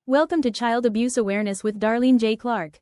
Welcome to Child Abuse Awareness with Darlene J. Clark.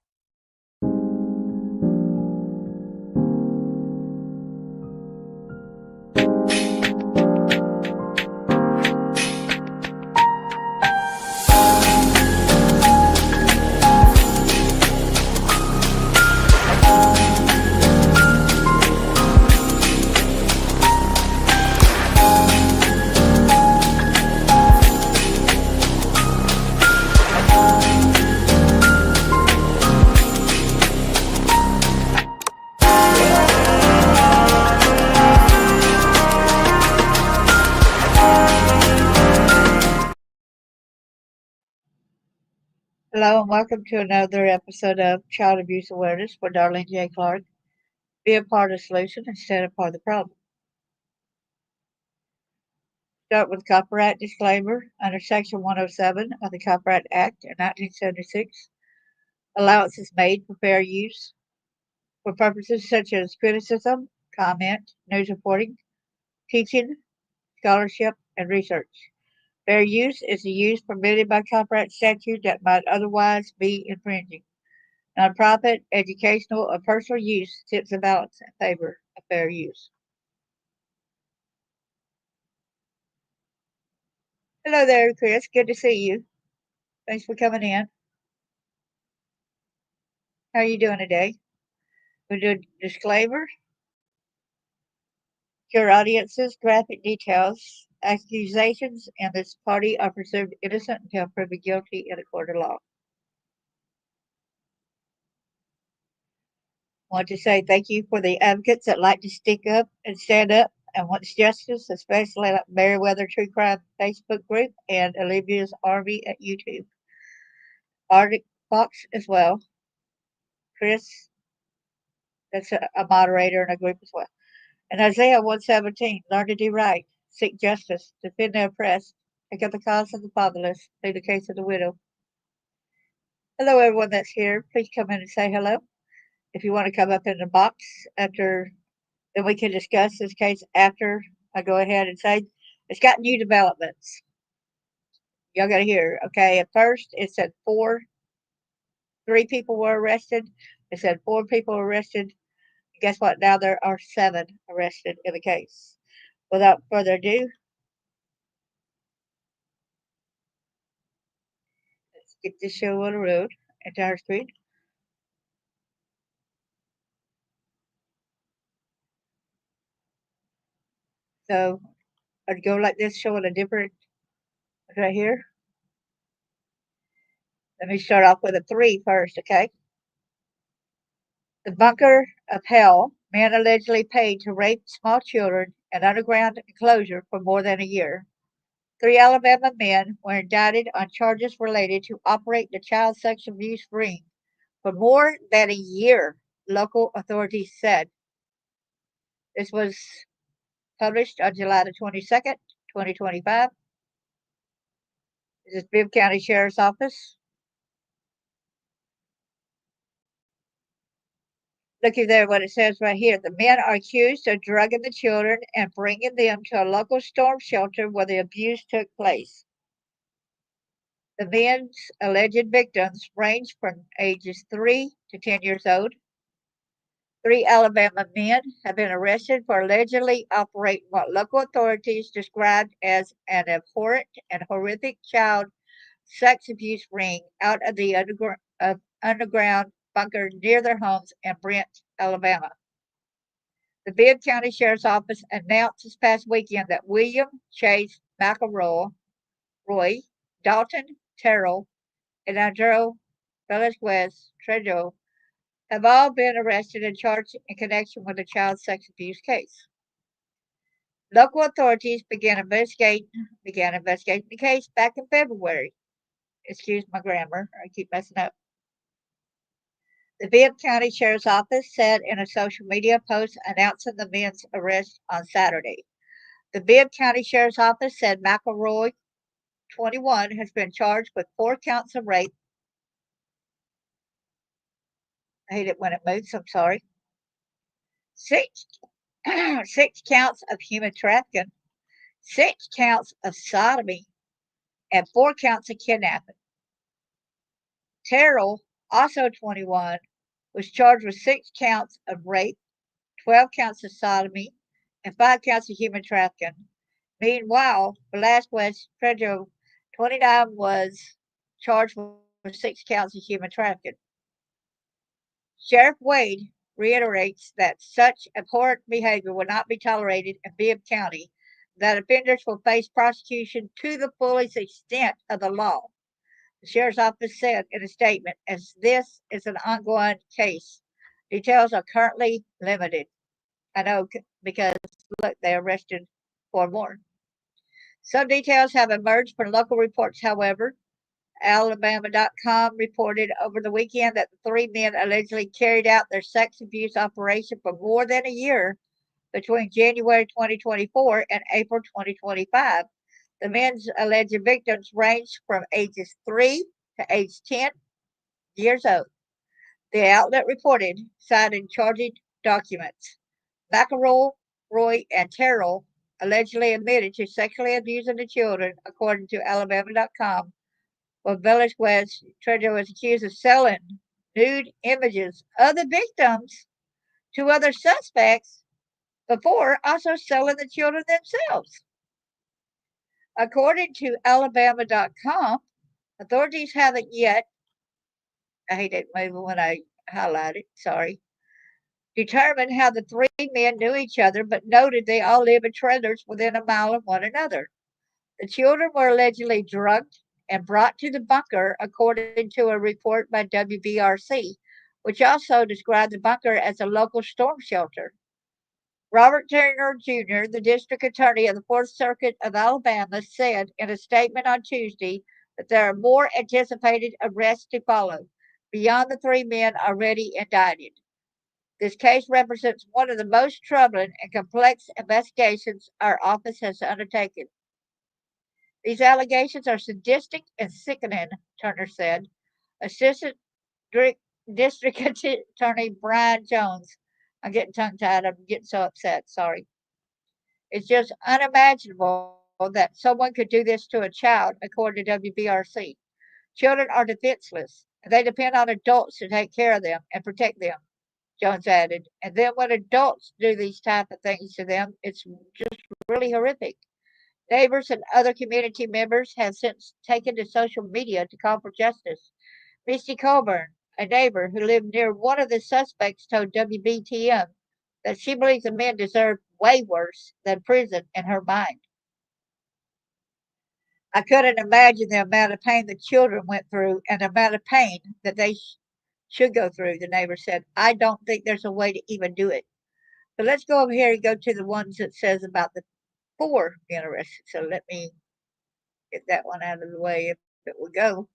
Hello and welcome to another episode of Child Abuse Awareness with Darlene J. Clark. Be a part of the solution instead of part of the problem. Start with copyright disclaimer under Section 107 of the Copyright Act of 1976. Allowance is made for fair use for purposes such as criticism, comment, news reporting, teaching, scholarship, and research. Fair use is the use permitted by copyright statute that might otherwise be infringing. Nonprofit, educational, or personal use tips the balance in favor of fair use. Hello there, Chris. Good to see you. Thanks for coming in. How are you doing today? We do disclaimers. Your audience's graphic details. Accusations in this party are presumed innocent until proven guilty in a court of law. I want to say thank you for the advocates that like to stick up and stand up and wants justice, especially like Meriwether True Crime Facebook group and Olivia's Army at YouTube. Arctic Fox as well. Chris, that's a moderator in a group as well. And Isaiah 117, learn to do right, seek justice, defend the oppressed, take up the cause of the fatherless, plead the case of the widow. Hello, everyone that's here. Please come in and say hello. If you want to come up in the box after, then we can discuss this case after I go ahead and say it's got new developments. Y'all got to hear. Okay, at first it said 3 people were arrested. It said 4 people were arrested. Guess what? Now there are 7 arrested in the case. Without further ado, let's get this show on the road, entire screen. So I'd go like this, showing a different right here. Let me start off with a 3 first, okay? The bunker of hell, man allegedly paid to rape small children in underground enclosure for more than a year. 3 Alabama men were indicted on charges related to operate the child sex abuse ring for more than a year, local authorities said. This was published on July the 22nd, 2025. This is Bibb County Sheriff's Office. Looky there, what it says right here. The men are accused of drugging the children and bringing them to a local storm shelter where the abuse took place. The men's alleged victims range from ages 3 to 10 years old. 3 Alabama men have been arrested for allegedly operating what local authorities described as an abhorrent and horrific child sex abuse ring out of the underground bunker near their homes in Brent, Alabama. The Bibb County Sheriff's Office announced this past weekend that William Chase McElroy, Dalton Terrell, and Andrew Velasquez Trejo have all been arrested and charged in connection with the child sex abuse case. Local authorities began investigating the case back in February. Excuse my grammar, I keep messing up. The Bibb County Sheriff's Office said in a social media post announcing the men's arrest on Saturday. The Bibb County Sheriff's Office said McElroy, 21, has been charged with 4 counts of rape. I hate it when it moves, I'm sorry. 6 counts of human trafficking, 6 counts of sodomy, and 4 counts of kidnapping. Terrell, also 21, was charged with 6 counts of rape, 12 counts of sodomy, and 5 counts of human trafficking. Meanwhile, Velasquez Trejo, 29, was charged with 6 counts of human trafficking. Sheriff Wade reiterates that such abhorrent behavior will not be tolerated in Bibb County, that offenders will face prosecution to the fullest extent of the law. The sheriff's office said in a statement, as this is an ongoing case, details are currently limited. I know because, look, they arrested 4 more. Some details have emerged from local reports, however. Alabama.com reported over the weekend that the 3 men allegedly carried out their sex abuse operation for more than a year between January 2024 and April 2025. The men's alleged victims ranged from ages 3 to age 10 years old. The outlet reported, citing charging documents. McElroy, Roy, and Terrell allegedly admitted to sexually abusing the children, according to Alabama.com, while Velasquez Trejo was accused of selling nude images of the victims to other suspects before also selling the children themselves. According to Alabama.com, authorities haven't yet, I hate it maybe when I highlight it, sorry, determined how the 3 men knew each other, but noted they all live in trailers within a mile of one another. The children were allegedly drugged and brought to the bunker, according to a report by WBRC, which also described the bunker as a local storm shelter. Robert Turner Jr., the district attorney of the Fourth Circuit of Alabama, said in a statement on Tuesday that there are more anticipated arrests to follow, beyond the 3 men already indicted. This case represents one of the most troubling and complex investigations our office has undertaken. These allegations are sadistic and sickening, Turner said. Assistant District Attorney Brian Jones. I'm getting tongue tied. I'm getting so upset. Sorry. It's just unimaginable that someone could do this to a child, according to WBRC. Children are defenseless, and they depend on adults to take care of them and protect them, Jones added. And then when adults do these type of things to them, it's just really horrific. Neighbors and other community members have since taken to social media to call for justice. Misty Colburn, a neighbor who lived near one of the suspects, told WBTM that she believes the men deserve way worse than prison in her mind. I couldn't imagine the amount of pain the children went through and the amount of pain that they should go through, the neighbor said. I don't think there's a way to even do it. But let's go over here and go to the ones that says about the 4 being arrested. So let me get that one out of the way if it will go.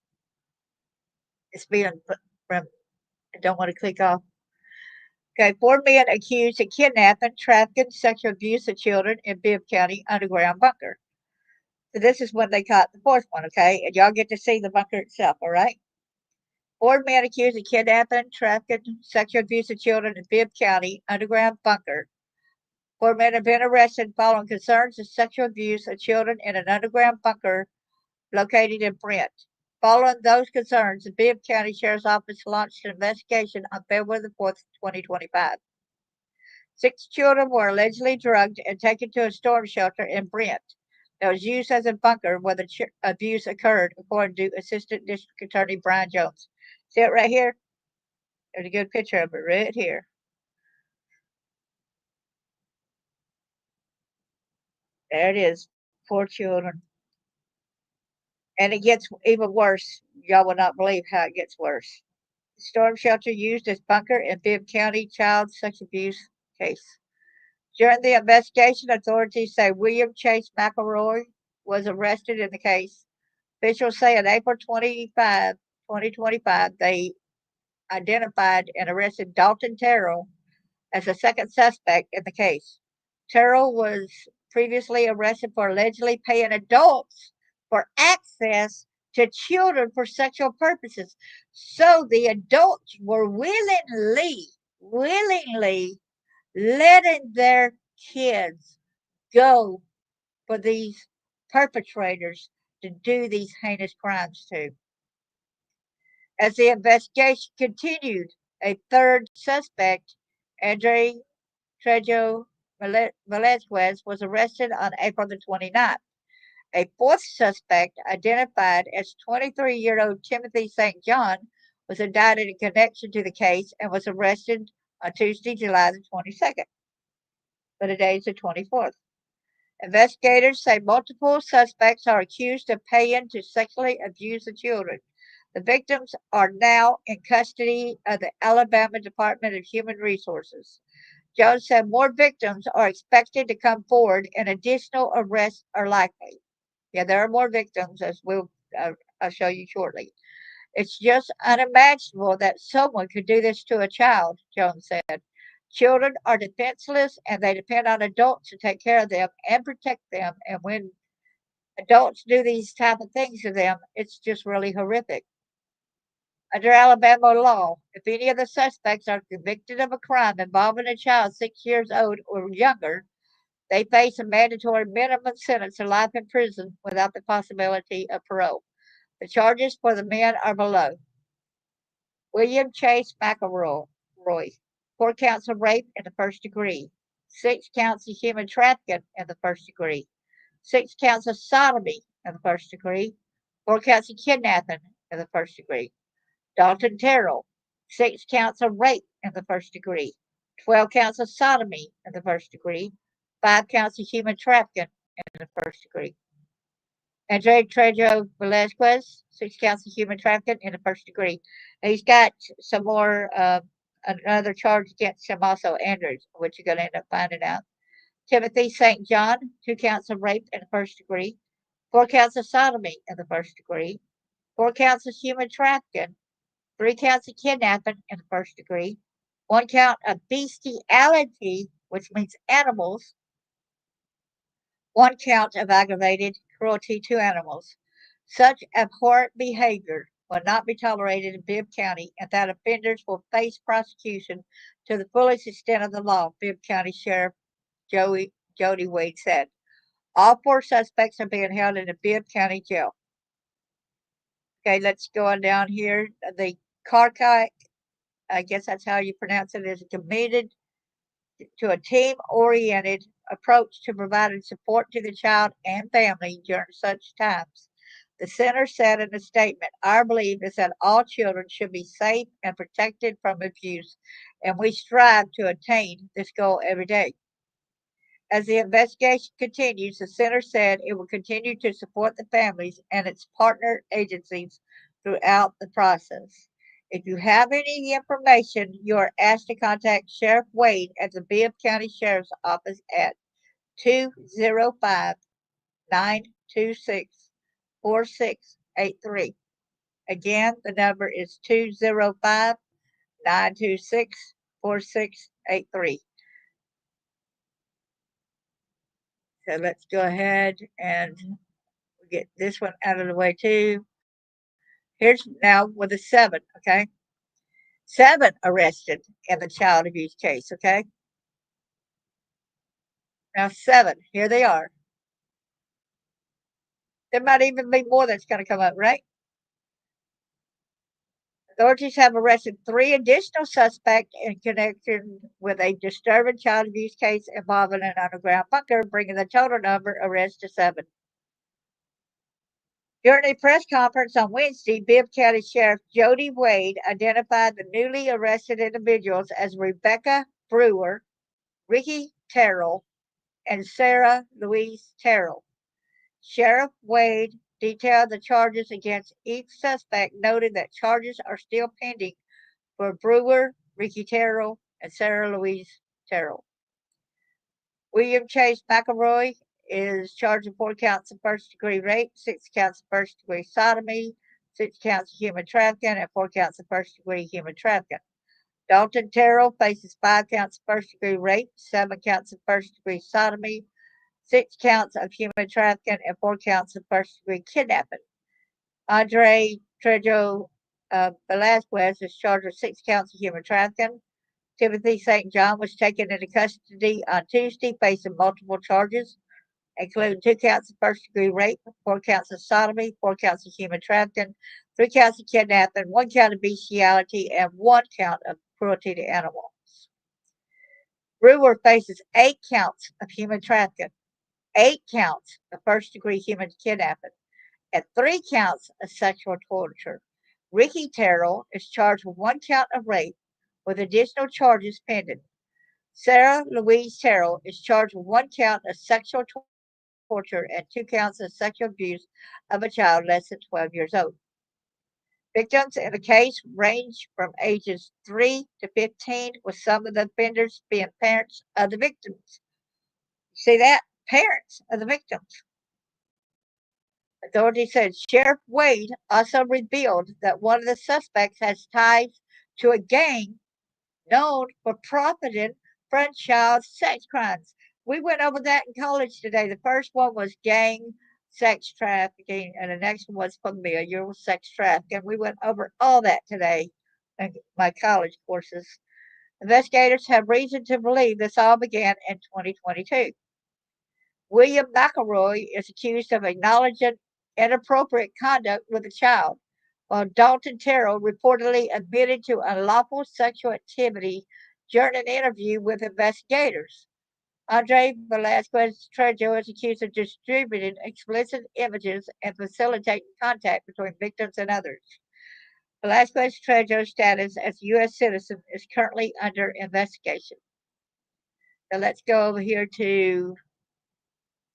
It's being from, I don't want to click off. Okay, 4 men accused of kidnapping, trafficking, sexual abuse of children in Bibb County underground bunker. So this is when they caught the 4th one, okay? And y'all get to see the bunker itself, all right? 4 men accused of kidnapping, trafficking, sexual abuse of children in Bibb County underground bunker. 4 men have been arrested following concerns of sexual abuse of children in an underground bunker located in Brent. Following those concerns, the Bibb County Sheriff's Office launched an investigation on February the 4th, 2025. 6 children were allegedly drugged and taken to a storm shelter in Brent that was used as a bunker where the abuse occurred, according to Assistant District Attorney Brian Jones. See it right here? There's a good picture of it right here. There it is. 4 children. And it gets even worse. Y'all will not believe how it gets worse. The storm shelter used as bunker in Bibb County child sex abuse case. During the investigation, authorities say William Chase McElroy was arrested in the case. Officials say on April 25, 2025, they identified and arrested Dalton Terrell as a second suspect in the case. Terrell was previously arrested for allegedly paying adults for access to children for sexual purposes. So the adults were willingly letting their kids go for these perpetrators to do these heinous crimes to. As the investigation continued, a third suspect, Andre Trejo Velazquez, was arrested on April the 29th. A fourth suspect, identified as 23-year-old Timothy St. John, was indicted in connection to the case and was arrested on Tuesday, July the 22nd. But today is the 24th. Investigators say multiple suspects are accused of paying to sexually abuse the children. The victims are now in custody of the Alabama Department of Human Resources. Jones said more victims are expected to come forward and additional arrests are likely. Yeah, there are more victims, as I'll show you shortly. It's just unimaginable that someone could do this to a child, Jones said. Children are defenseless and they depend on adults to take care of them and protect them. And when adults do these type of things to them, it's just really horrific. Under Alabama law, if any of the suspects are convicted of a crime involving a child 6 years old or younger, they face a mandatory minimum sentence of life in prison without the possibility of parole. The charges for the men are below. William Chase McElroy, 4 counts of rape in the first degree, 6 counts of human trafficking in the first degree, 6 counts of sodomy in the first degree, 4 counts of kidnapping in the first degree. Dalton Terrell, 6 counts of rape in the first degree, 12 counts of sodomy in the first degree, 5 counts of human trafficking in the first degree. Andre Trejo Velazquez, 6 counts of human trafficking in the first degree. He's got some more, another charge against him also, Andrews, which you're going to end up finding out. Timothy St. John, 2 counts of rape in the first degree, 4 counts of sodomy in the first degree, 4 counts of human trafficking, 3 counts of kidnapping in the first degree, 1 count of bestiality, which means animals, 1 count of aggravated cruelty to animals. Such abhorrent behavior will not be tolerated in Bibb County, and that offenders will face prosecution to the fullest extent of the law, Bibb County Sheriff Jody Wade said. All 4 suspects are being held in the Bibb County Jail. Okay, let's go on down here. The Carcack, I guess that's how you pronounce it, is committed to a team-oriented approach to providing support to the child and family during such times. The center said in a statement, "Our belief is that all children should be safe and protected from abuse, and we strive to attain this goal every day." As the investigation continues, the center said it will continue to support the families and its partner agencies throughout the process. If you have any information, you are asked to contact Sheriff Wade at the Bibb County Sheriff's Office at 205 926 4683. Again, the number is 205 926 4683. So let's go ahead and get this one out of the way too. Here's now with a 7, okay? 7 arrested in the child abuse case, okay? Now 7, here they are. There might even be more that's going to come up, right? Authorities have arrested 3 additional suspects in connection with a disturbing child abuse case involving an underground bunker, bringing the total number of arrests to 7. During a press conference on Wednesday, Bibb County Sheriff Jody Wade identified the newly arrested individuals as Rebecca Brewer, Ricky Terrell, and Sarah Louise Terrell. Sheriff Wade detailed the charges against each suspect, noting that charges are still pending for Brewer, Ricky Terrell, and Sarah Louise Terrell. William Chase McElroy is charged with 4 counts of first-degree rape, 6 counts of first-degree sodomy, 6 counts of human trafficking, and 4 counts of first-degree human trafficking. Dalton Terrell faces 5 counts of first-degree rape, 7 counts of first-degree sodomy, 6 counts of human trafficking, and 4 counts of first-degree kidnapping. Andre Trejo Velazquez is charged with 6 counts of human trafficking. Timothy St. John was taken into custody on Tuesday, facing multiple charges, including 2 counts of first-degree rape, 4 counts of sodomy, 4 counts of human trafficking, 3 counts of kidnapping, 1 count of bestiality, and 1 count of cruelty to animals. Brewer faces 8 counts of human trafficking, 8 counts of first-degree human kidnapping, and 3 counts of sexual torture. Ricky Terrell is charged with 1 count of rape, with additional charges pending. Sarah Louise Terrell is charged with 1 count of sexual torture and 2 counts of sexual abuse of a child less than 12 years old. Victims in the case range from ages 3 to 15, with some of the offenders being parents of the victims. See that? Parents of the victims. Authorities said Sheriff Wade also revealed that one of the suspects has ties to a gang known for profiting from child sex crimes. We went over that in college today. The first one was gang sex trafficking, and the next one was familiar with sex trafficking. We went over all that today in my college courses. Investigators have reason to believe this all began in 2022. William McElroy is accused of acknowledging inappropriate conduct with a child, while Dalton Terrell reportedly admitted to unlawful sexual activity during an interview with investigators. Andre Velasquez Trejo is accused of distributing explicit images and facilitating contact between victims and others. Velasquez Trejo's status as a U.S. citizen is currently under investigation. Now let's go over here to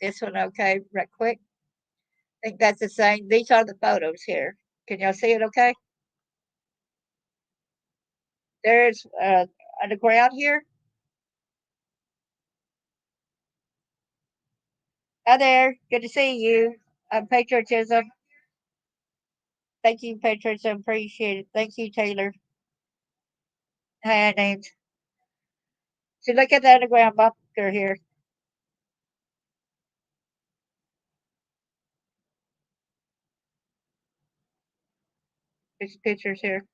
this one, okay, right quick. I think that's the same. These are the photos here. Can y'all see it okay? There's on the ground here. Hi there. Good to see you. Patriotism. Thank you, patriotism. Appreciate it. Thank you, Taylor. Hi, names. So look at the underground bunker here. There's pictures here.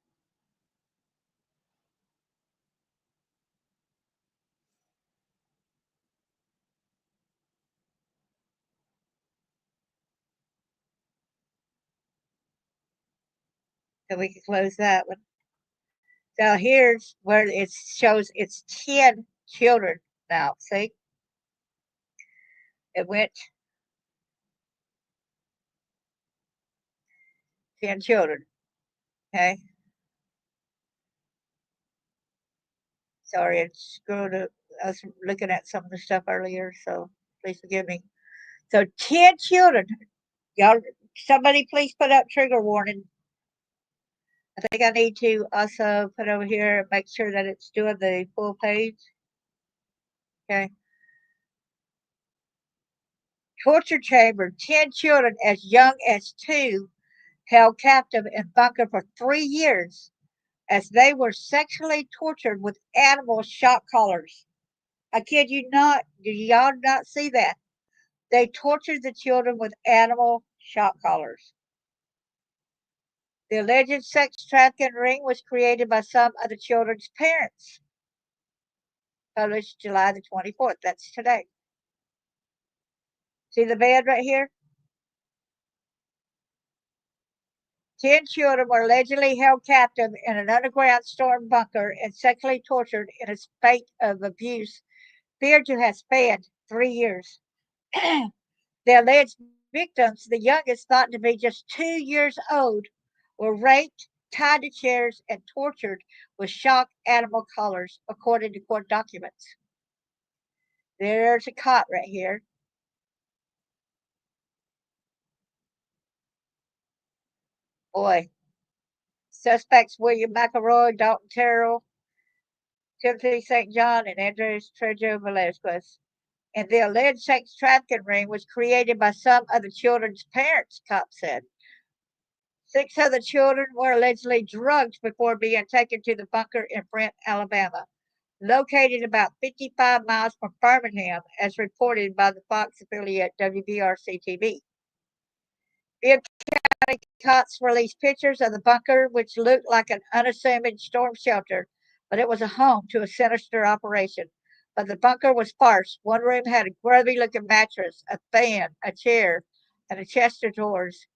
So we can close that one. So here's where it shows it's 10 children now. See? It went 10 children. Okay. Sorry, it's screwed up. I was looking at some of the stuff earlier, so please forgive me. So 10 children. Y'all, somebody please put up trigger warning. I think I need to also put over here and make sure that it's doing the full page. Okay. Torture chamber, 10 children as young as 2 held captive in bunker for 3 years as they were sexually tortured with animal shock collars. I kid you not. Do y'all not see that? They tortured the children with animal shock collars. The alleged sex trafficking ring was created by some of the children's parents. Published July the 24th. That's today. See the bed right here? 10 children were allegedly held captive in an underground storm bunker and sexually tortured in a spate of abuse feared to have spanned 3 years. The alleged victims, the youngest thought to be just 2 years old, were raped, tied to chairs, and tortured with shock animal collars, according to court documents. There's a cot right here. Boy. Suspects William McElroy, Dalton Terrell, Timothy St. John, and Andres Trejo Velasquez. And the alleged sex trafficking ring was created by some of the children's parents, cops said. 6 of the children were allegedly drugged before being taken to the bunker in Brent, Alabama, located about 55 miles from Birmingham, as reported by the Fox affiliate WBRC TV. Bibb County cops released pictures of the bunker, which looked like an unassuming storm shelter, but it was a home to a sinister operation. But the bunker was sparse. One room had a grubby looking mattress, a fan, a chair, and a chest of drawers.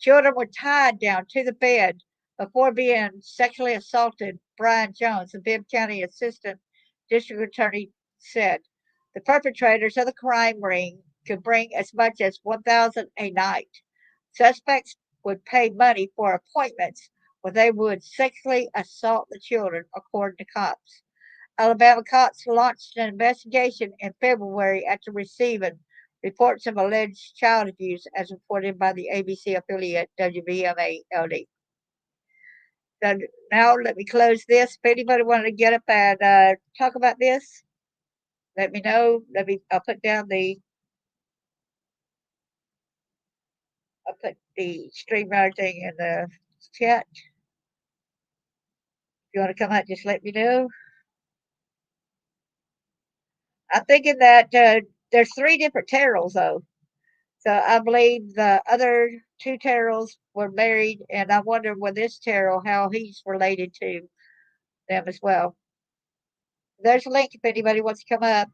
Children were tied down to the bed before being sexually assaulted, Brian Jones, the Bibb County Assistant District Attorney, said. The perpetrators of the crime ring could bring as much as 1,000 a night. Suspects would pay money for appointments where they would sexually assault the children, according to cops. Alabama cops launched an investigation in February after receiving reports of alleged child abuse, as reported by the ABC affiliate WBMA-LD. So now let me close this. If anybody wanted to get up and talk about this, let me know. I'll put the StreamYard thing in the chat. If you want to come out, just let me know. I'm thinking that there's 3 different Terrells, though. So I believe the other 2 Terrells were married, and I wonder with this Terrell how he's related to them as well. There's a link if anybody wants to come up.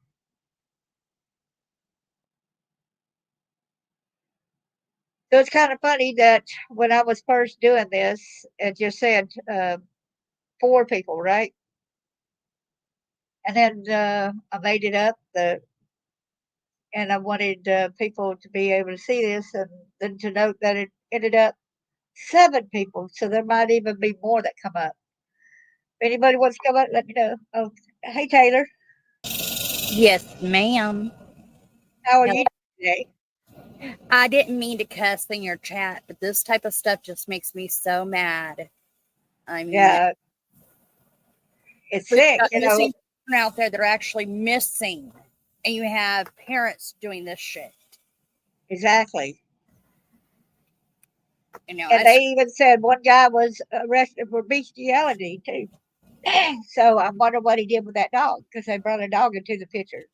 So it's kind of funny that when I was first doing this, it just said 4 people, right? And then I made it up, and I wanted people to be able to see this, and then to note that it ended up 7 people. So there might even be more that come up. If anybody wants to come up, let me know. Oh, hey Taylor, Yes, ma'am. how are you today? I didn't mean to cuss in your chat, but this type of stuff just makes me so mad. I mean, Yeah, it's we've sick, got you know. missing children out there that are actually missing, and you have parents doing this shit. Exactly. You know, And they even said one guy was arrested for bestiality too. So I wonder what he did with that dog because they brought a dog into the picture.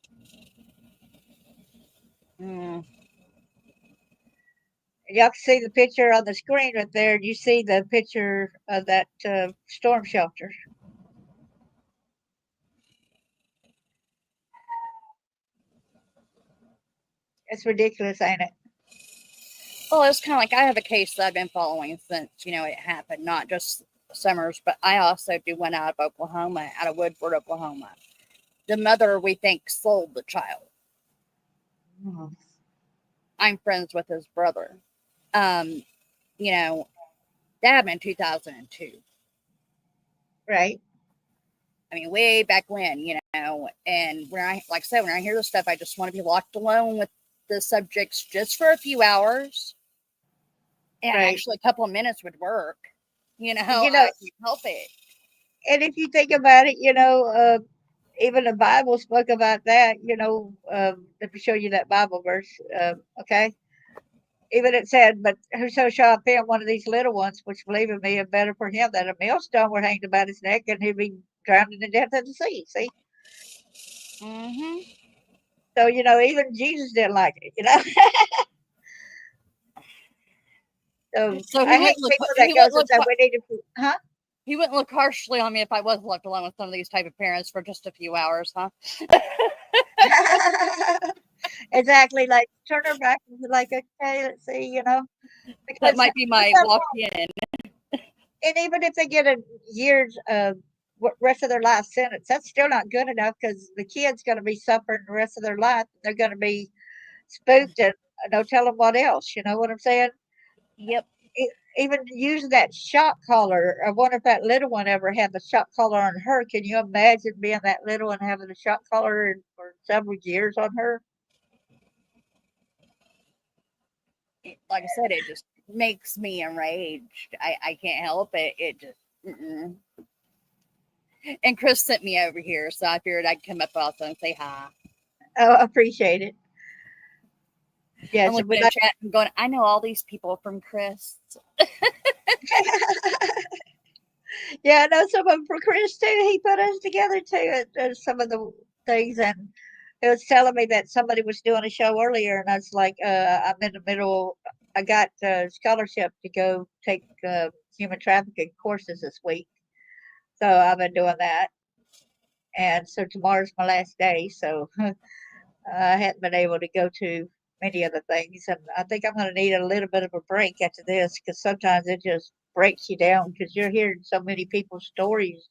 mm, And y'all can see the picture on the screen right there. And you see the picture of that storm shelter. It's ridiculous, ain't it? well, it's kind of like I have a case that I've been following since it happened, not just Summers, but I also do one out of Oklahoma, out of Woodward, Oklahoma. The mother, we think, sold the child. Mhm. I'm friends with his brother. Um, you know, that happened in 2002. Right. I mean, way back when, and when like I said, when I hear this stuff, I just want to be locked alone with the subjects just for a few hours. And Right. actually, a couple of minutes would work. You know, I can't help it. and if you think about it, even the Bible spoke about that. Let me show you that Bible verse. Okay. Even it said, "But whoso shall offend one of these little ones, which believe in me, is better for him that a millstone were hanged about his neck, and he'd be drowned in the depth of the sea." See, Hmm. so even Jesus didn't like it. So So I hate people that goes and say we need to, huh? he wouldn't look harshly on me if I was left alone with some of these type of parents for just a few hours, huh? Exactly. Like turn her back and be like, okay, let's see, That because might be my walk in. and even if they get a year's rest of their life sentence, that's still not good enough because the kid's going to be suffering the rest of their life. They're going to be spooked and no telling what else. You know what I'm saying? Yep. Even using that shock collar. I wonder if that little one ever had the shock collar on her. Can you imagine being that little and having a shock collar for several years on her? Like I said, it just makes me enraged. I can't help it. It just. Mm-mm. And Chris sent me over here, so I figured I'd come up also and say hi. Oh, I appreciate it. I'm Yes, and we looking at like. chat and going, I know all these people from Chris. Yeah, I know some of them for Chris too. He put us together too. Some of the things, and it was telling me that somebody was doing a show earlier, and I was like, I'm in the middle. I got a scholarship to go take human trafficking courses this week, so I've been doing that. And so tomorrow's my last day, so I hadn't been able to go to. many of the things, and I think I'm going to need a little bit of a break after this because sometimes it just breaks you down because you're hearing so many people's stories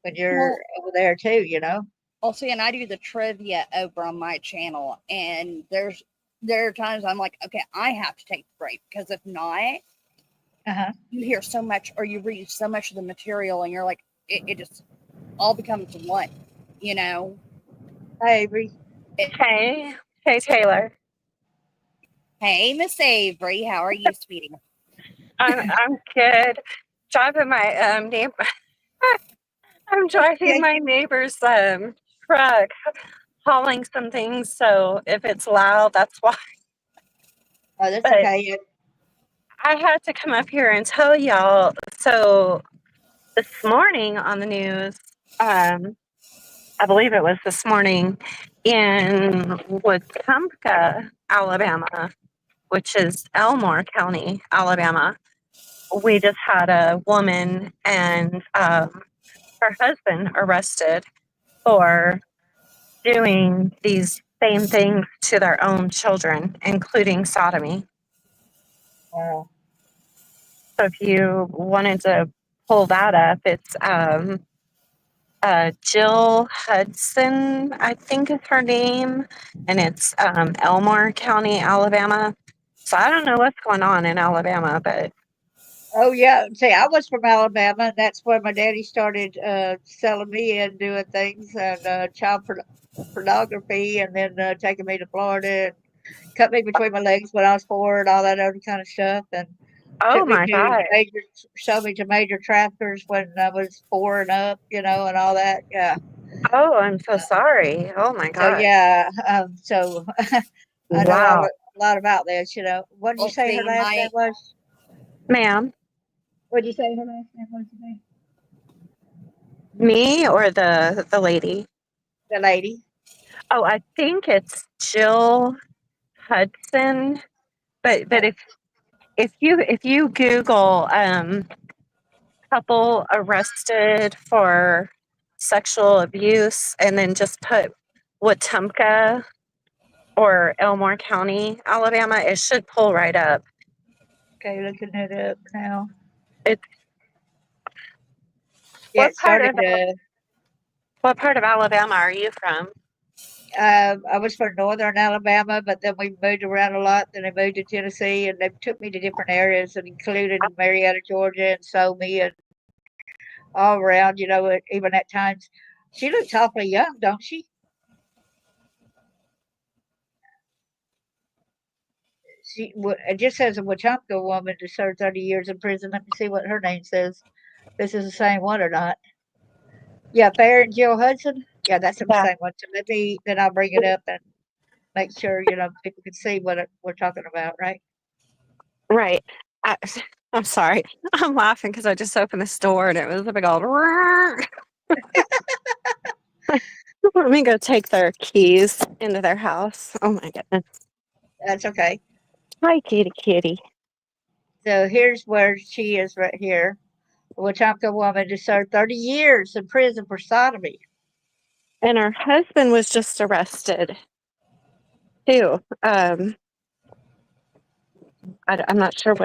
when you're Well, over there too. You know. I'll see, and I do the trivia over on my channel, and there are times I'm like, okay, I have to take the break because if not, Uh-huh. you hear so much or you read so much of the material, and you're like, it just all becomes one, you know. Hi, Avery. Hey, hey Taylor. Hey, Miss Avery, how are you, sweetie? I'm good. Driving my neighbor. I'm Yeah. driving my neighbor's truck, hauling some things. So if it's loud, that's why. Oh, that's But okay. Yeah. I had to come up here and tell y'all. So this morning on the news, I believe it was this morning in Wetumpka, Alabama, which is Elmore County, Alabama. We just had a woman and her husband arrested for doing these same things to their own children, including sodomy. Wow. So if you wanted to pull that up, it's Jill Hudson, I think is her name, and it's Elmore County, Alabama. So I don't know what's going on in Alabama, but Oh yeah. See, I was from Alabama, and that's where my daddy started selling me and doing things and pornography, and then taking me to Florida and cut me between my legs when I was 4 and all that other kind of stuff, and oh took me my to God. showed me to major traffickers when I was 4 and up, you know, and all that. Yeah. Oh, I'm so sorry. Oh my So God. yeah, I know Wow. a lot about this. You know, what did you Well, say her see, last name was? Ma'am, What did you say her last name was today? me or the lady? The lady. Oh, I think it's Jill Hudson. But Oh, if you Google couple arrested for sexual abuse and then just put Wetumpka or Elmore County, Alabama, it should pull right up. okay, looking it up now. It's Yeah, what it part started. of what part of Alabama are you from? I was from northern Alabama, but then we moved around a lot. Then I moved to Tennessee, and they took me to different areas, and included Marietta, Georgia, and Somi, and all around. You know, even at times, she looks awfully young, don't she? It just says a Wetumpka woman to serve 30 years in prison. Let me see what her name says. This is the same one or not? Yeah, Fair and Jill Hudson. Yeah, that's the Yeah, same one. So then I'll bring it up and make sure people can see what we're talking about, right? right. I, I'm sorry. I'm laughing because I just opened this door and it was a big old. Let me go take their keys into their house. Oh my goodness. That's okay. Hi, kitty kitty. So here's where she is right here. A Wetumpka woman to serve 30 years in prison for sodomy. And her husband was just arrested too. I'm not sure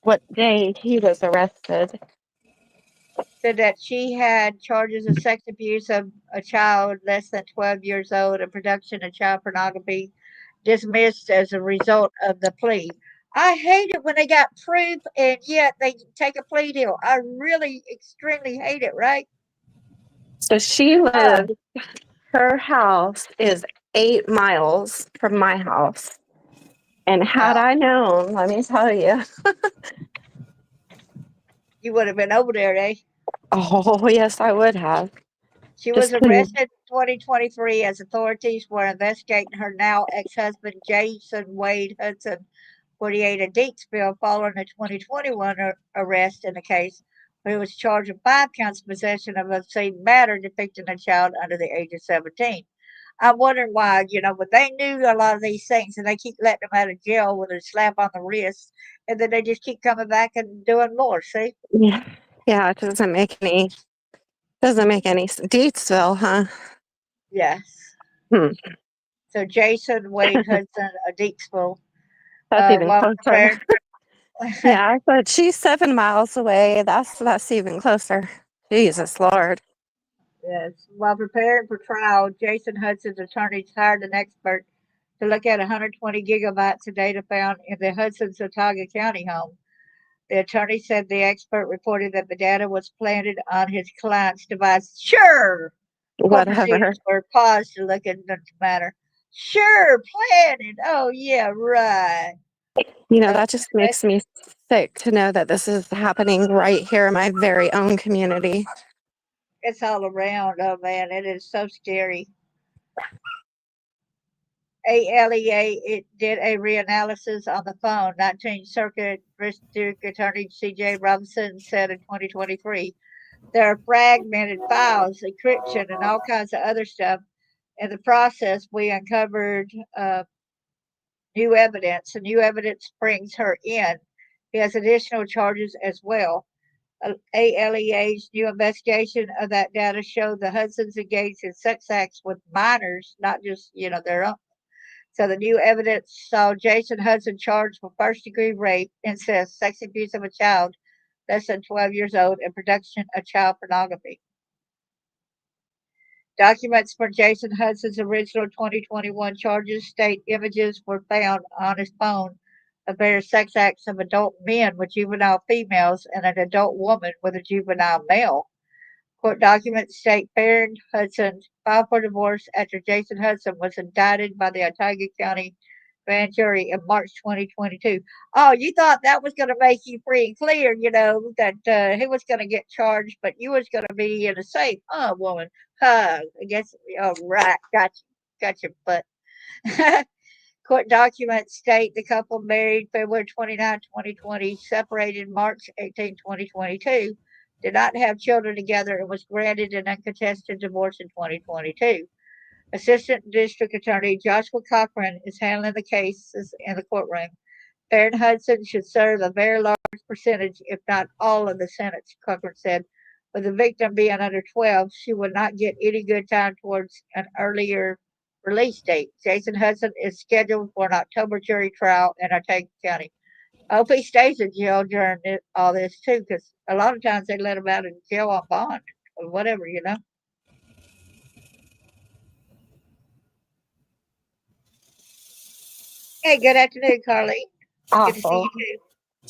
what day he was arrested. Said that she had charges of sex abuse of a child less than 12 years old and production of child pornography dismissed as a result of the plea. I hate it when they got proof and yet they take a plea deal. I really extremely hate it, right? So she Uh, lives. Her house is 8 miles from my house, and had wow. I known, let me tell you. You would have been over there, eh? Oh yes, I would have. She was Just couldn't. arrested in 2023 as authorities were investigating her now ex-husband Jason Wade Hudson, 48, of Deatsville, following a 2021 arrest in the case, where he was charged with 5 counts of possession of obscene matter depicting a child under the age of 17. I'm wondering why, when they knew a lot of these things and they keep letting them out of jail with a slap on the wrist, and then they just keep coming back and doing more. See? Yeah, yeah. It doesn't make any sense. Deedsville, huh? Yes. Hmm. So Jason, Wade, Hudson, Deepsville That's are even well closer. prepared. Yeah, but she's 7 miles away. That's even closer. Jesus Lord. Yes. While preparing for trial, Jason Hudson's attorneys hired an expert to look at 120 gigabytes of data found in the Hudson's Otaga County home. The attorney said the expert reported that the data was planted on his client's device. Sure. Court Whatever. proceedings were paused to look into the matter. Sure, planted. Oh, yeah, right. Uh, That just makes me sick to know that this is happening right here in my very own community. it's all around. Oh, man, it is so scary. ALEA it did a reanalysis on the phone. 19th Circuit District Attorney C.J. Robinson said in 2023, there are fragmented files, encryption, and all kinds of other stuff. In the process, we uncovered new evidence. The new evidence brings her in. He has additional charges as well. ALEA's new investigation of that data showed the Hudsons engaged in sex acts with minors, not just, their own. So the new evidence saw Jason Hudson charged for first-degree rape, incest, sex abuse of a child less than 12 years old, and production of child pornography. Documents for Jason Hudson's original 2021 charges state images were found on his phone of various sex acts of adult men with juvenile females and an adult woman with a juvenile male. Court documents state Farron Hudson filed for divorce after Jason Hudson was indicted by the Otaga County grand jury in March 2022. Oh, you thought that was going to make you free and clear, that he was going to get charged, but you was going to be in a safe, woman. I guess, oh, right, got your butt. Court documents state the couple married February 29, 2020, separated March 18, 2022, did not have children together, and was granted an uncontested divorce in 2022. Assistant District Attorney Joshua Cochran is handling the cases in the courtroom. Farron Hudson should serve a very large percentage, if not all, of the sentence, Cochran said. With the victim being under 12, she would not get any good time towards an earlier release date. Jason Hudson is scheduled for an October jury trial in Otaga County. I hope he stays in jail during all this, too, because a lot of times they let him out of jail on bond or whatever. Hey, good afternoon, Carly. Good to see Awful. you too.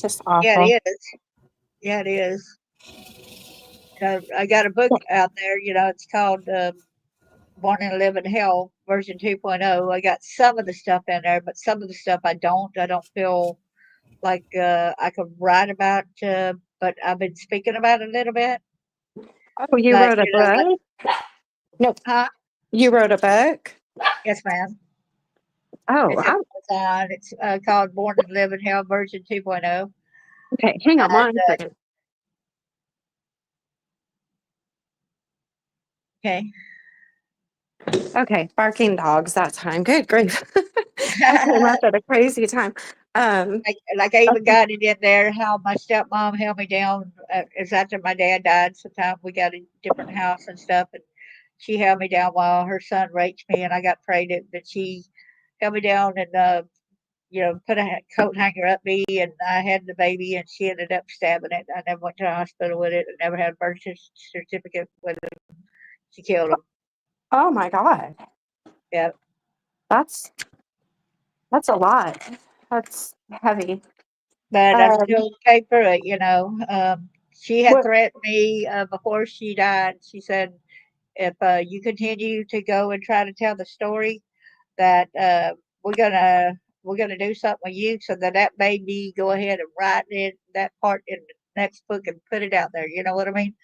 Just Yeah, awful. it is. Yeah, it is. So I got a book out there. It's called Born and Live in Hell, version 2.0. I got some of the stuff in there, but some of the stuff I don't. I don't feel like I could write about, but I've been speaking about it a little bit. Oh, you Like, wrote a book? No, huh? you wrote a book? Yes, ma'am. Oh, It's on Amazon. It's called Born and Live in Hell, version 2.0. okay. Hang on And, one second. okay. Okay, barking dogs that time. Good grief. That came up at a crazy time. like I even got it in there how my stepmom held me down. It's after my dad died. Sometimes we got a different house and stuff, and she held me down while her son raped me, and I got prayed that she held me down and put a coat hanger up me, and I had the baby, and she ended up stabbing it. I never went to the hospital with it. I never had a birth certificate with it. She killed him. Oh my God. Yeah, That's a lot. That's heavy. but I Um, still paid for it. She had what threatened me before she died. She said, if you continue to go and try to tell the story, that we're gonna we're gonna do something with you. So that made me go ahead and write that part in the next book and put it out there. You know what I mean?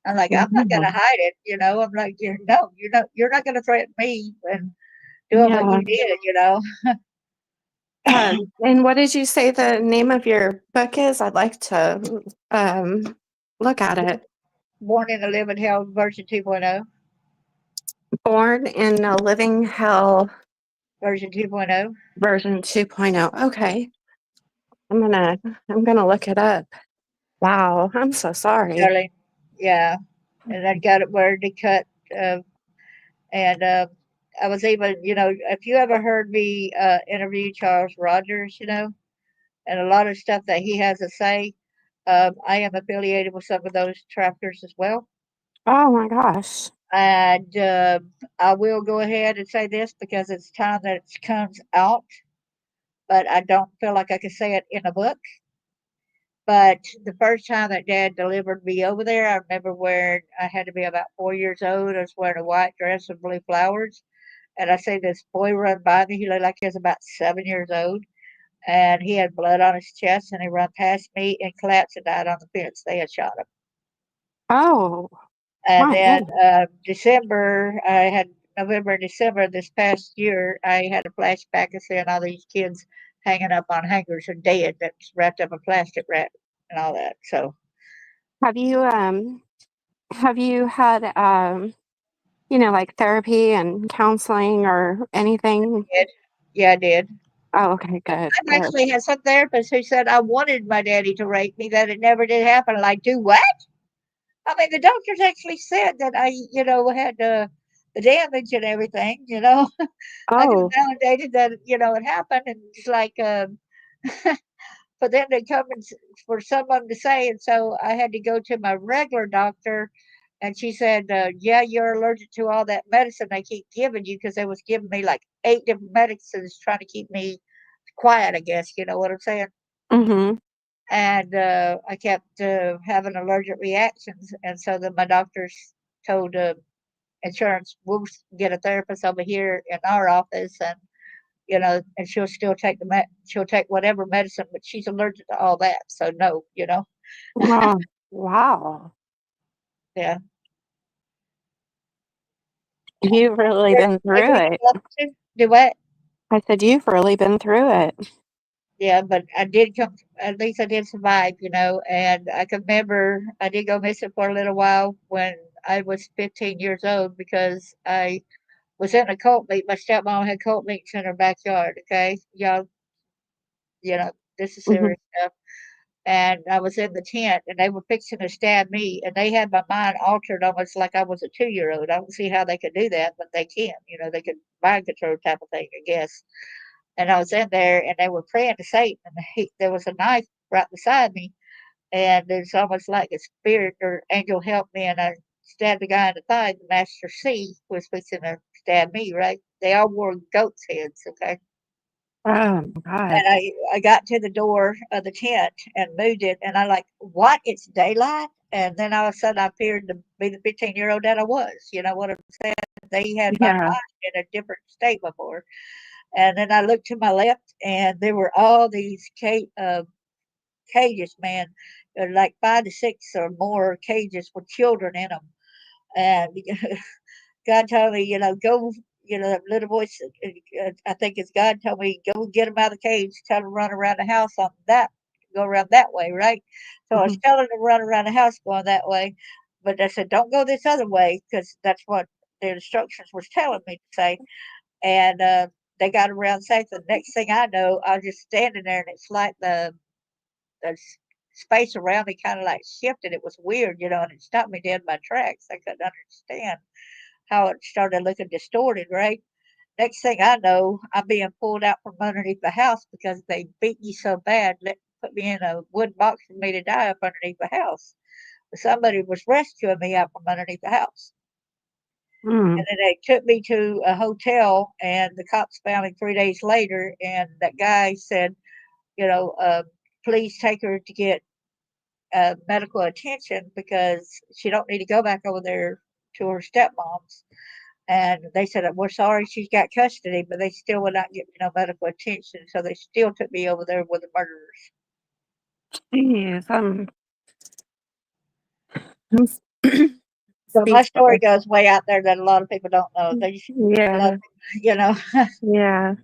I'm like, I'm not yeah. gonna hide it. I'm like, no, you're not gonna threaten me and doing what Yeah. you did. And what did you say the name of your book is? I'd like to look at it. Born in a Living Hell version 2.0. Born in a Living Hell Version 2.0. version 2.0. Okay. I'm gonna look it up. Wow, I'm so sorry. Yeah, and I got it where to cut and I was even, if you ever heard me interview Charles Rogers, and a lot of stuff that he has to say, I am affiliated with some of those traffickers as well. Oh my gosh. And I will go ahead and say this because it's time that it comes out, but I don't feel like I can say it in a book. But the first time that Dad delivered me over there, I remember wearing, I had to be about 4 years old. I was wearing a white dress with blue flowers. And I see this boy run by me. He looked like he was about 7 years old. And he had blood on his chest. And he run past me and collapsed and died on the fence. They had shot him. Oh And my then goodness. December, I had November and December this past year, I had a flashback of seeing all these kids hanging up on hangers and dead that's wrapped up in plastic wrap and all that. So Have you have you had like therapy and counseling or anything? I did. Yeah, I did. Oh, okay, good, I've good. actually had some therapists who said I wanted my daddy to rape me, that it never did happen. Like, do what? I mean, the doctors actually said that I had the damage and everything. I just Oh, validated that, it happened. And it's like, for them to come and for someone to say, and so I had to go to my regular doctor, and she said, "Yeah, you're allergic to all that medicine they keep giving you because they was giving me like 8 different medicines trying to keep me quiet. I guess you know what I'm saying." mm-hmm. And I kept having allergic reactions, and so then my doctors told insurance, "We'll get a therapist over here in our office, and she'll still take she'll take whatever medicine, but she's allergic to all that, so no." Wow. Wow. Yeah. You've really been through Maybe it. do what? I said you've really been through it. Yeah, but I did come. At least I did survive. And I can remember I did go missing for a little while when I was 15 years old because I was in a cult meet. My stepmom had cult meets in her backyard. Okay, y'all, this is Hmm. serious stuff. And I was in the tent, and they were fixing to stab me, and they had my mind altered almost like I was a 2-year-old. I don't see how they could do that, but they can. They could mind control type of thing, I guess. And I was in there, and they were praying to Satan, and there was a knife right beside me, and it's almost like a spirit or angel helped me, and I stabbed the guy in the thigh. The Master C was fixing to stab me. Right? They all wore goats' heads. Okay. Oh my God. And I got to the door of the tent and moved it, and I like, what? It's daylight. And then all of a sudden, I appeared to be the 15-year-old that I was. You know what I'm saying? They had my Yeah. mind in a different state before. And then I looked to my left, and there were all these cages, man, like 5 to 6 or more cages with children in them. And God told me, go, that little voice, I think it's God told me, go get them out of the cage, tell them to run around the house on that, go around that way, right? So I was Hmm. telling them to run around the house going that way. But I said, don't go this other way because that's what the instructions was telling me to say. And they got around safe. The next thing I know, I was just standing there, and it's like the space around me kind of like shifted. It was weird, and it stopped me dead in my tracks. I couldn't understand how it started looking distorted, right? Next thing I know, I'm being pulled out from underneath the house because they beat me so bad, put me in a wood box for me to die up underneath the house. Somebody was rescuing me out from underneath the house. Mm. And then they took me to a hotel, and the cops found me 3 days later. And that guy said, you know, uh, please take her to get medical attention because she don't need to go back over there to her stepmom's. And they said, we're sorry she's got custody, but they still would not give me no medical attention. So they still took me over there with the murderers. Jeez, So my story speechless. goes way out there that a lot of people don't know. A lot Yeah. of people. Yeah.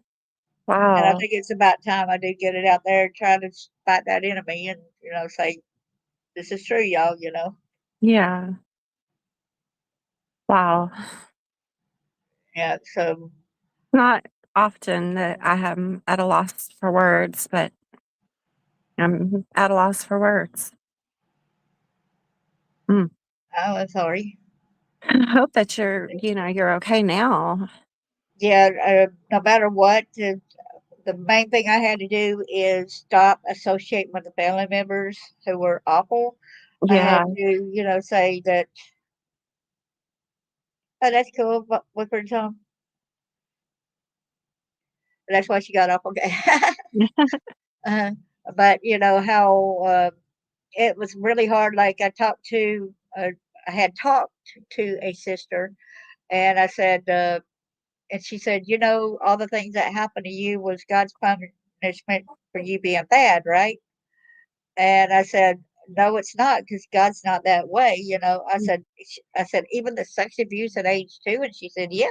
And I Wow. think it's about time I do get it out there and try to fight that enemy and, say, this is true, y'all. Yeah. Wow. Yeah. So Not often that I am at a loss for words, but I'm at a loss for words. Mm. I'm sorry. I hope that you're okay now. Yeah, no matter what, the main thing I had to do is stop associating with the family members who were awful. I had Yeah. to, say that, oh, that's cool, but with her tongue. That's why she got off. Okay. uh, but how it was really hard. Like I had talked to a sister, and I said, and she said, all the things that happened to you was God's punishment for you being bad, right? And I said, no, it's not, because God's not that way. I said, even the sex abuse at age 2, and she said, yeah.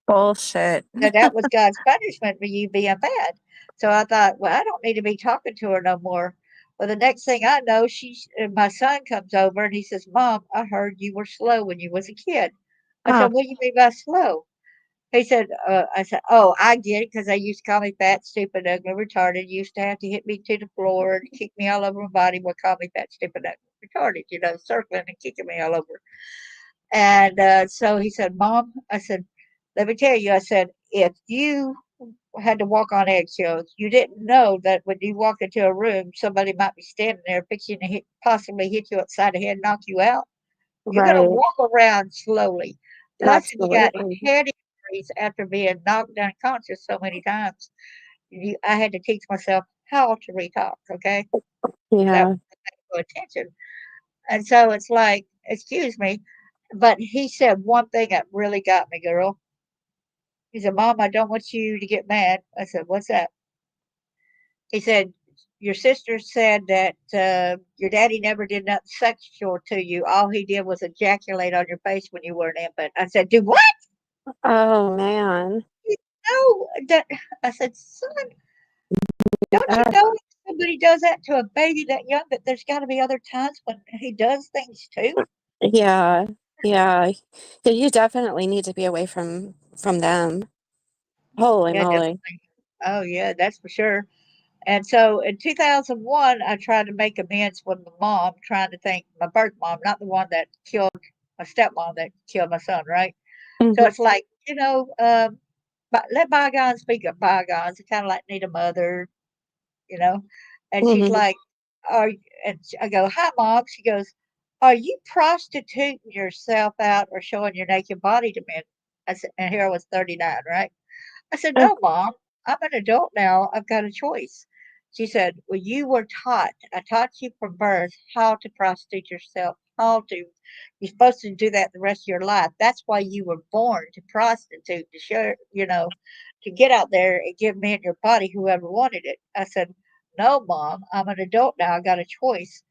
Bullshit. That was God's punishment for you being bad. So I thought, well, I don't need to be talking to her no more. Well, the next thing I know, my son comes over and he says, Mom, I heard you were slow when you was a kid. I Oh, said, what do you mean by slow? He said, I said, oh, I get it, because they used to call me fat, stupid, ugly, retarded. Used to have to hit me to the floor and kick me all over my body. Would call me fat, stupid, ugly, retarded, circling and kicking me all over. And so he said, Mom, I said, let me tell you, I said, if you had to walk on eggshells, you didn't know that when you walk into a room, somebody might be standing there fixing to possibly hit you upside the head, knock you out. You're going to right. walk around slowly. Plus, if you got Absolutely. head injuries after being knocked unconscious so many times, I had to teach myself how to retalk, okay? That Yeah. was the attention. And so it's like, excuse me, but he said one thing that really got me, girl. He said, Mom, I don't want you to get mad. I said, what's that? He said, your sister said that your daddy never did nothing sexual to you. All he did was ejaculate on your face when you were an infant. I said, do what? Oh, man. No. I said, son, don't you Uh, know if somebody does that to a baby that young, that there's got to be other times when he does things too? yeah. Yeah. Yeah, you definitely need to be away from them. Holy Yeah, moly. definitely. Oh, yeah, that's for sure. And so in 2001, I tried to make amends with my mom, trying to think my birth mom, not the one that killed my stepmom that killed my son, right? So Mhm. it's like, but let bygones be bygones. I kind of like need a mother, you know. And she's Mhm. like, "Are?" I go, "Hi, mom." She goes, "Are you prostituting yourself out or showing your naked body to men?" I said, and here I was 39, right? I said, Uh, no, Mom, I'm an adult now. I've got a choice. She said, well, you were taught. I taught you from birth how to prostitute yourself, how to. You're supposed to do that the rest of your life. That's why you were born to prostitute, to share, to get out there and give men your body, whoever wanted it. I said, no, Mom, I'm an adult now. I got a choice.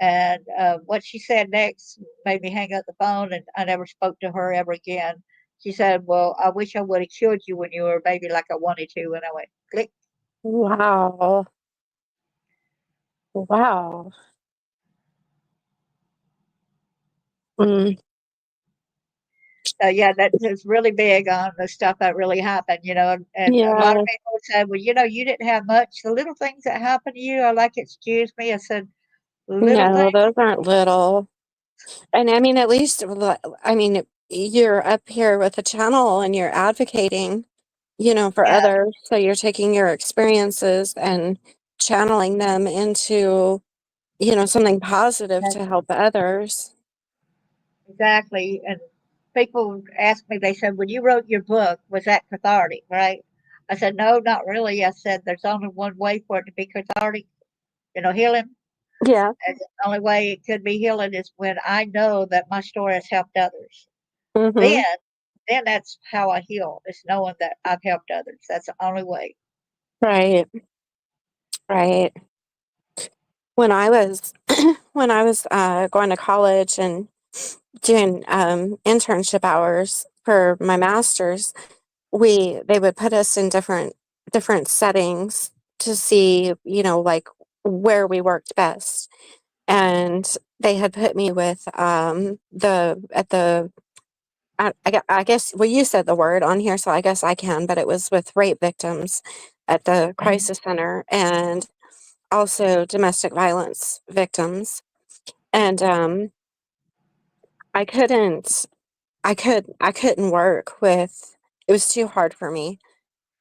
And what she said next made me hang up the phone, and I never spoke to her ever again. She said, well, I wish I would have killed you when you were a baby like I wanted to. And I went, click. wow. Wow. Mm. So, yeah, that is really big on the stuff that really happened, and a lot of Yeah. people said, well, you didn't have much. The little things that happened to you are like, excuse me. I said, little No, things. those aren't little. And I mean, at least, I mean, you're up here with a channel and you're advocating, for Yeah, others. So you're taking your experiences and channeling them into, something positive yeah, to help others. exactly. And people ask me, they said, when you wrote your book, was that cathartic, right? I said, no, not really. I said, there's only one way for it to be cathartic, healing. Yeah. And the only way it could be healing is when I know that my story has helped others. Then, Mm-hmm. then that's how I heal. Is knowing that I've helped others. That's the only way. Right. Right. When I was when I was going to college and doing internship hours for my master's, they would put us in different settings to see, like where we worked best. And they had put me with the at the I guess, well, you said the word on here, so I guess I can, but it was with rape victims at the Mhm. crisis center and also domestic violence victims. And I couldn't I couldn't work with it was too hard for me,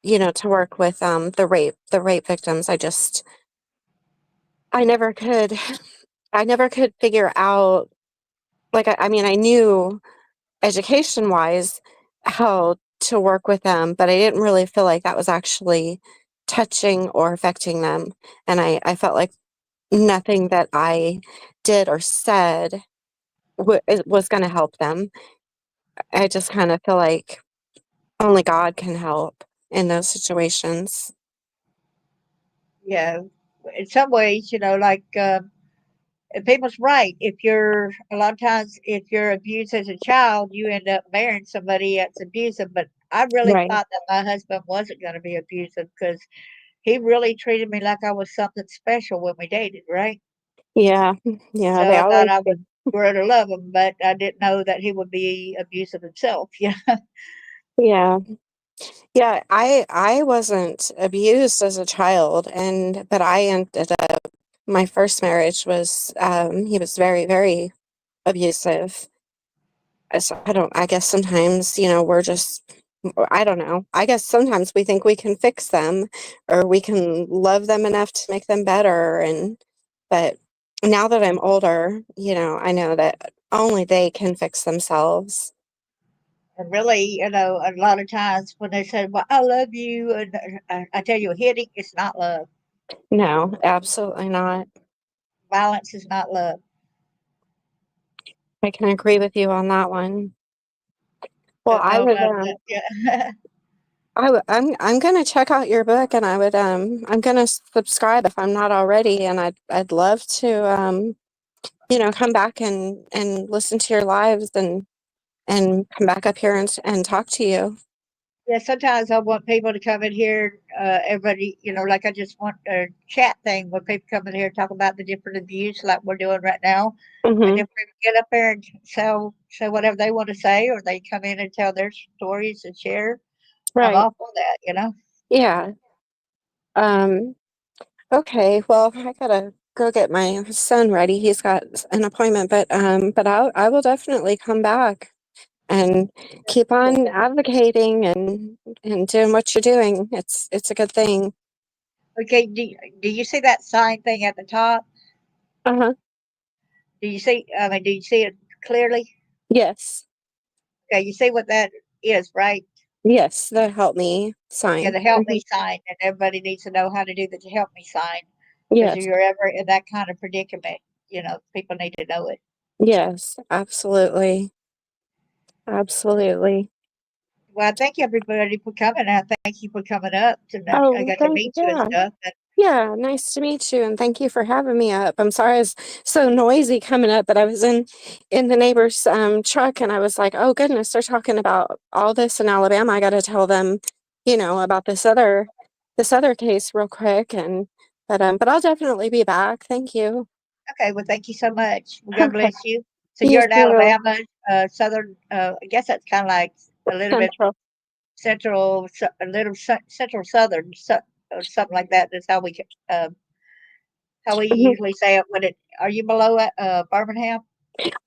to work with the rape victims. I never could I never could figure out, like, I mean, I knew education wise how to work with them, but I didn't really feel like that was actually touching or affecting them. And I felt like nothing that I did or said was going to help them. I just kind of feel like only God can help in those situations. Yeah, in some ways, like and people's right. If you're a lot of times, if you're abused as a child, you end up marrying somebody that's abusive. But I really Right. thought that my husband wasn't going to be abusive because he really treated me like I was something special when we dated, right? Yeah. Yeah. So They I thought always I do. would grow to love him, but I didn't know that he would be abusive himself. Yeah. Yeah. Yeah. I wasn't abused as a child, but I ended up, my first marriage was, he was very, very abusive. So I guess sometimes, we're just, I don't know. I guess sometimes we think we can fix them or we can love them enough to make them better. But now that I'm older, I know that only they can fix themselves. And really, a lot of times when they say, "Well, I love you," and I tell you, hitting is not love. No, absolutely not. Violence is not love. I can agree with you on that one. Well, So no love. Yeah. I'm gonna check out your book, and I'm gonna subscribe if I'm not already, and I'd love to come back and listen to your lives and come back up here and talk to you. Yeah, sometimes I want people to come in here, everybody, like I just want a chat thing where people come in here and talk about the different abuse like we're doing right now. And Hmm. if people get up there and say whatever they want to say, or they come in and tell their stories and share, I'm Right. all for that. Yeah. Um, okay. Well, I gotta go get my son ready. He's got an appointment, but I will definitely come back and keep on advocating and doing what you're doing. It's a good thing. Okay, do you see that sign thing at the top? Uh-huh. Do you see it clearly? Yes. Okay, you see what that is, right? Yes, the help me Yeah, sign. the help Hmm. me sign, and everybody needs to know how to do the help me sign. Because if Yes. you're ever in that kind of predicament, people need to know it. Yes, absolutely. Absolutely. Well, thank you everybody for coming. I thank you for coming up. I Oh, got to meet you and yeah. stuff. Yeah, nice to meet you, and thank you for having me up. I'm sorry I was so noisy coming up, but I was in the neighbor's truck, and I was like, "Oh goodness, they're talking about all this in Alabama. I got to tell them, about this other case real quick." But I'll definitely be back. Thank you. Okay, well, thank you so much. Well, God Okay. bless you. So You you're in too. Alabama, southern. I guess that's kind of like a little bit Central. central, a little central southern, or something like that. That's how we Mhm. usually say it. When it are you below Birmingham?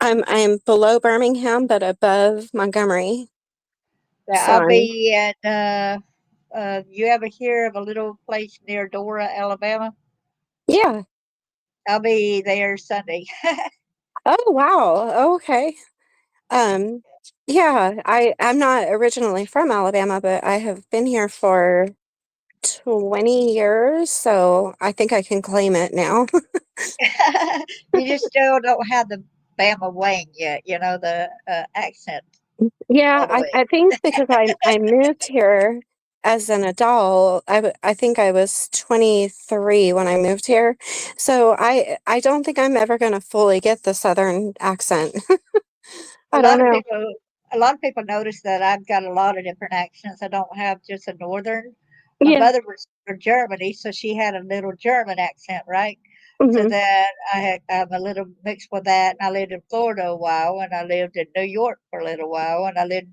I'm below Birmingham, but above Montgomery. Yeah, So I'll I'm be at. You ever hear of a little place near Dora, Alabama? yeah. I'll be there Sunday. Oh wow. Okay. Um, yeah, I'm not originally from Alabama, but I have been here for 20 years, so I think I can claim it now. You just still don't have the Bama wang yet. The accent Yeah, all the I, way. I think because I moved here as an adult. I think I was 23 when I moved here. So I don't think I'm ever going to fully get the Southern accent. A I don't lot of know. people, a lot of people notice that I've got a lot of different accents. I don't have just a northern. My Yeah. mother was from Germany, so she had a little German accent, right? So Hmm. then I'm a little mixed with that. And I lived in Florida a while, and I lived in New York for a little while, and I lived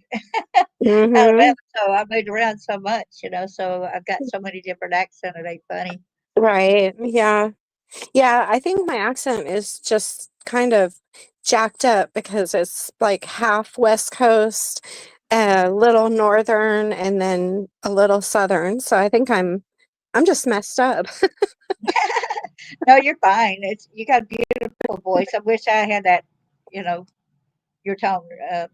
in Hmm. Alabama. So I moved around so much. So I've got so many different accents. It ain't funny. Right. Yeah. Yeah, I think my accent is just kind of jacked up because it's like half West Coast, a little northern, and then a little southern. So I think I'm just messed up. No, you're fine. You got a beautiful voice. I wish I had that, you know, your tone. I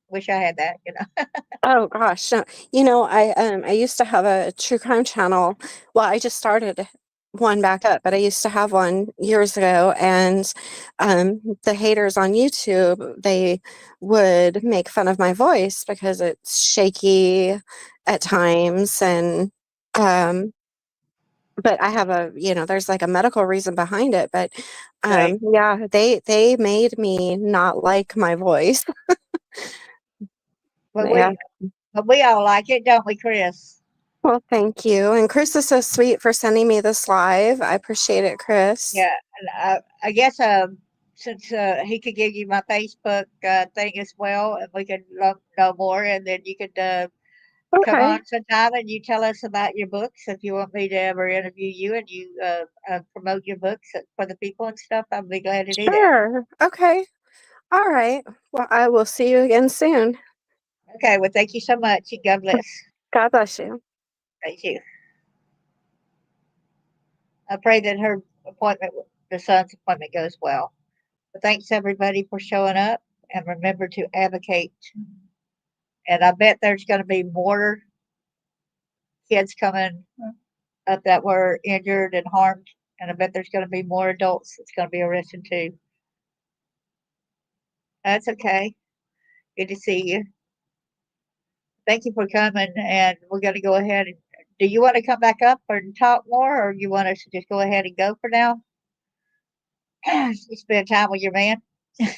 wish I had that, you know. Oh gosh, no. I used to have a true crime channel. Well, I just started one back up, but I used to have one years ago, and the haters on YouTube, they would make fun of my voice because it's shaky at times, and um but I have there's like a medical reason behind it, but Right. yeah, they made me not like my voice. But Yeah. we all like it, don't we, Chris? Well, thank you. And Chris is so sweet for sending me this live. I appreciate it, Chris. Yeah, and I guess since he could give you my Facebook thing as well, and we could know more, and then you could come Okay. on sometime and you tell us about your books if you want me to ever interview you and you promote your books for the people and stuff. I'd be glad to do that. Sure. Okay. All right. Well, I will see you again soon. Okay, well, thank you so much, and God bless. God bless you. Thank you. I pray that her appointment, the son's appointment, goes well. But thanks everybody for showing up, and remember to advocate. And I bet there's going to be more kids coming up that were injured and harmed, and I bet there's going to be more adults that's going to be arrested too. That's okay. Good to see you. Thank you for coming, and we're going to go ahead and. Do you want to come back up and talk more, or you want us to just go ahead and go for now? You spend time with your man. Just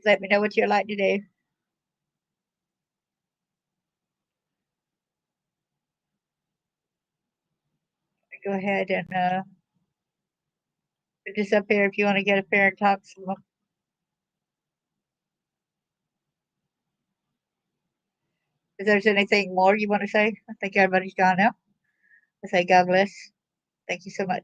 let me know what you'd like to do. Go ahead and put this up here if you want to get up here and talk some. If there's anything more you want to say, I think everybody's gone now. I say God bless. Thank you so much.